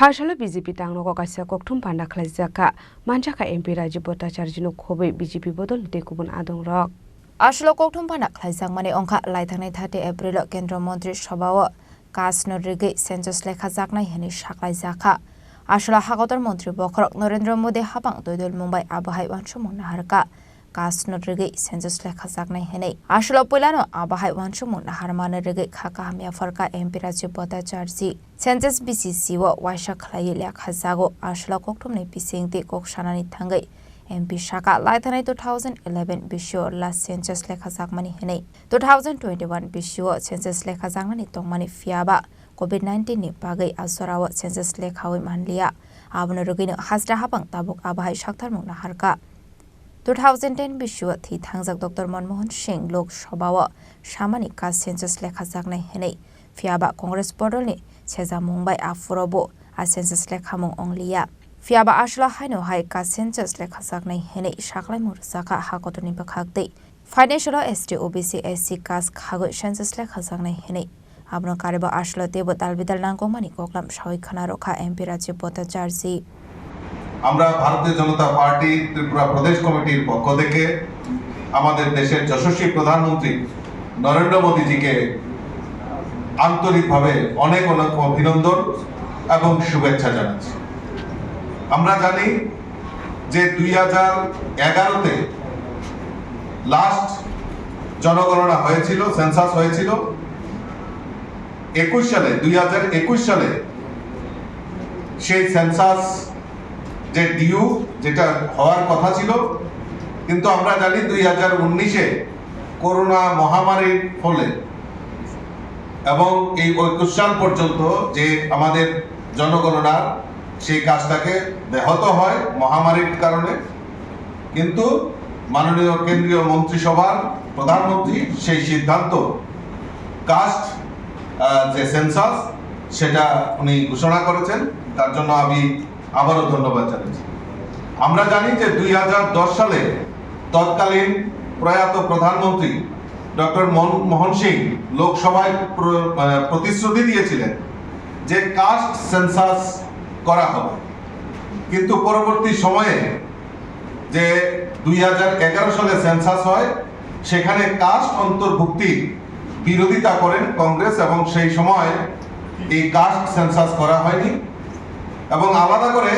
Parshala BJP Tangnoko Kaisa Kokthum Panda Khlaizaka Manjaka MP Rajiv Bhattacharya no Khobai BJP Bodol Tekubun Adong Rok Ashlo Kokthum Panda Khlaizak Mane Ongkha Laithangnai 30 April Kendra Mantri Sabhao Kasno Rege Census Lekha Jaknai Heni Saklaijaka Ashla Hagotor Mantri Bokrok Narendra Modi Habang Toidol Mumbai Abahai Wansumon Naharka Kasno Rege Census Lekha Jaknai Heni Ashlo Pulano Abahai Wansumon Naharmane Rege Khaka Hamia Farka MP Rajiv Bhattacharya Census BCC wa Waisha Khlai Lekha Jago Ashla Kokthum Nei Pisingti Koksanani Thangai MP Shaka Laithanai 2011 Bisho last census lekha jakmani henai 2021 Bisho census lekha jakmani tongmani fiaba COVID-19 ni bagai asorawa census lekhawi manlia abno rugino hasra habang tabuk abahai sakthar mungna harka 2010 Bisho thi thangjak Dr Manmohan Singh Lok Sabhawa samani ka census lekha jaknai henai fiaba Congress bodol ni cheza Mumbai afurobo a census lekha mung onglia Fiaba Ashla Haino Hai ka census lekha jaknai henei saklai mursaka hakotoni bakhakdei financial ST OBC SC kas khago census lekha jaknai henei abno kareba Ashla tebo talbidal nangomani koklam sawai khana rokha MP Rajiv Bhattacharya আমরা ভারতীয় জনতা party Tripura প্রদেশ কমিটির পক্ষ থেকে আমাদের দেশের যশস্বী প্রধানমন্ত্রী নরেন্দ্র মোদিজিকে আন্তরিকভাবে অনেক অনেক অভিনন্দন এবং শুভেচ্ছা জানাচ্ছি আমরা জানি যে 2011 তে লাস্ট জনগণনা হয়েছিল সেন্সাস হয়েছিল 2021 সালে সেই সেন্সাস যে ডিউ যেটা হওয়ার কথা ছিল কিন্তু আমরা জানি 2019 এ করোনা মহামারীর ফলে এবং এই 21 সাল পর্যন্ত যে আমাদের জনগণনার সেই কাজটাকে ব্যাহত হয় মহামারীর কারণে কিন্তু মাননীয় কেন্দ্রীয় মন্ত্রিসভার প্রধানমন্ত্রী সেই সিদ্ধান্ত কাস্ট যে সেন্সাস সেটা উনি ঘোষণা করেছেন তার জন্য আমি আবারও ধন্যবাদ জানাচ্ছি আমরা জানি যে 2010 সালে তৎকালীন প্রয়াত প্রধানমন্ত্রী ডক্টর মনমোহন সিং লোকসভায় প্রতিশ্রুতি দিয়েছিলেন যে কাস্ট সেন্সাস করা হবে কিন্তু পরবর্তী সময়ে যে 2011 সালে সেন্সাস হয় সেখানে কাস্ট অন্তর্ভুক্তি বিরোধিতা করেন কংগ্রেস এবং সেই সময় এই কাস্ট সেন্সাস করা হয়নি এবং আলাদা করে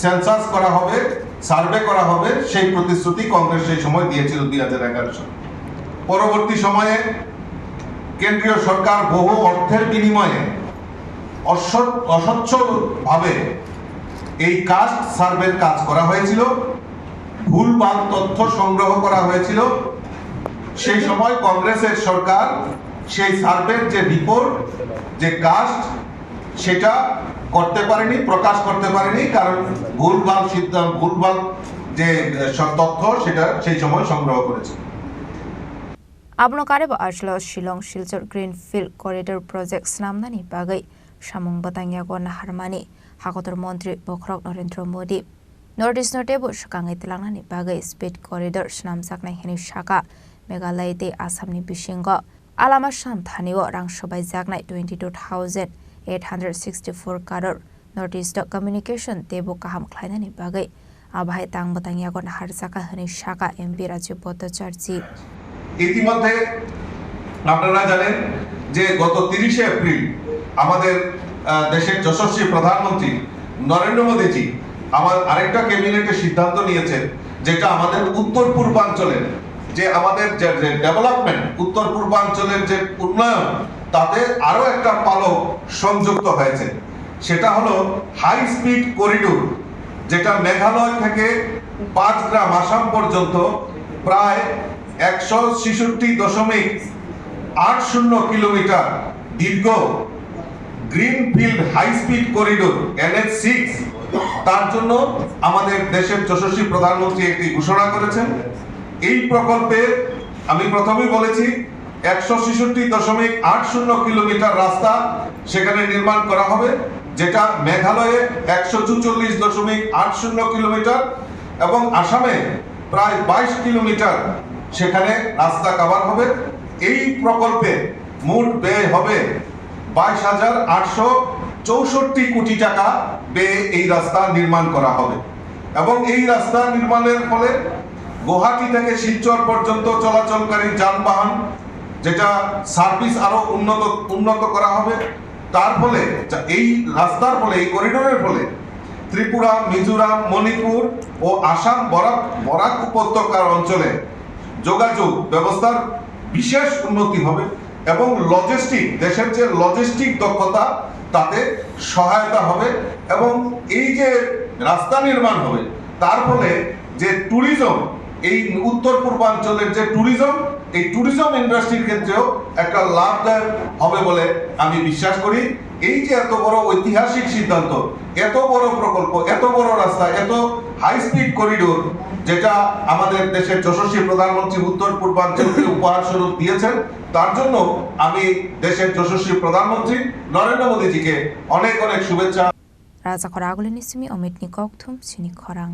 সেন্সাস করা হবে সার্ভে করা হবে সেই প্রতিশ্রুতি কংগ্রেস সেই সময় দিয়েছিল 2011 সালে পরবর্তী সময়ে কেন্দ্রীয় সরকার বহু অর্থের বিনিময়ে অস্বচ্ছভাবে এই কাস্ট সার্ভের কাজ করা হয়েছিল ভুলভাল তথ্য সংগ্রহ করা হয়েছিল সেই সময় কংগ্রেসের সরকার সেই সার্ভের যে রিপোর্ট যে কাস্ট সেটা করতে পারেনি প্রকাশ করতে পারেনি কারণ ভুলভাল যে তথ্য সেটা সেই সময় সংগ্রহ করেছে Abno kareba Ashla Shillong Silchar Greenfield Corridor Project Snamnani bagai samung batangya go naharmani hagotor mantri Bokrok Narendra Modi Northeast Notebo Shakangai Telangnani bagai Speed Corridor snamjaknai heni shaka Meghalaya te Assamni bisingo alama samthaniwo rang sobai jaknai 22,864 crore Northeast Communication tebo kaham khlainani bagai abahai tang batangya go naharjaka heni shaka MP Rajiv Bhattacharya ইতিমধ্যে আপনারা জানেন যে গত 30 April আমাদের দেশের যশস্বী প্রধানমন্ত্রী নরেন্দ্র মোদিজি আমার আরেকটা ক্যাবিনেটের সিদ্ধান্ত নিয়েছেন যেটা আমাদের উত্তর পূর্বাঞ্চলের যে আমাদের যে ডেভেলপমেন্ট উত্তর পূর্বাঞ্চলের যে উন্নয়ন তাতে আরো একটা পালক সংযুক্ত হয়েছে সেটা হলো হাই স্পিড করিডোর যেটা মেঘালয় থেকে 5 গ্রাম আসাম পর্যন্ত প্রায় 166.80 কিলোমিটার দীর্ঘ greenfield high speed corridor NH6 তার জন্য আমাদের দেশের যশস্বী প্রধানমন্ত্রী একটি ঘোষণা করেছেন এই প্রকল্পে আমি প্রথমেই বলেছি 166.80 কিলোমিটার রাস্তা সেখানে নির্মাণ করা হবে যেটা মেঘালয়ে 144.80 কিলোমিটার এবং আসামে প্রায় 22 কিলোমিটার সেখানে রাস্তা কভার হবে এই প্রকল্পে মোট ব্যয় হবে 22,800 64 কোটি টাকা ব্যয়ে এই রাস্তা নির্মাণ করা হবে এবং এই রাস্তা নির্মাণের ফলে গুয়াহাটি থেকে শিলচর পর্যন্ত চলাচলকারী যানবাহন যেটা সার্ভিস আরো উন্নত করা হবে। তার ফলে এই রাস্তার ফলে এই করিডোরের ফলে ত্রিপুরা, মিজোরাম, মণিপুর ও আসাম বরাক উপত্যকার অঞ্চলে যোগাযোগ ব্যবস্থার বিশেষ উন্নতি হবে এবং দেশের যে লজিস্টিক দক্ষতা তাতে সহায়তা হবে এবং এই যে রাস্তা নির্মাণ হবে তার ফলে যে ট্যুরিজম, এই উত্তর পূর্বাঞ্চলের যে এই ট্যুরিজম ইন্ডাস্ট্রির ক্ষেত্রেও একটা লাভদায়ক হবে বলে আমি বিশ্বাস করি। এই যে এত বড় ঐতিহাসিক সিদ্ধান্ত, এত বড় প্রকল্প, এত বড় রাস্তা, এত হাই স্পিড করিডোর যেটা আমাদের দেশের যশস্বী প্রধানমন্ত্রী উত্তর পূর্বাঞ্চলকে উপহার স্বরূপ দিয়েছেন, তার জন্য আমি দেশের যশস্বী প্রধানমন্ত্রী নরেন্দ্র মোদীজিকে অনেক অনেক শুভেচ্ছা। Raja Khoragulini Simi Omit Nikok Thum Sini Khorang.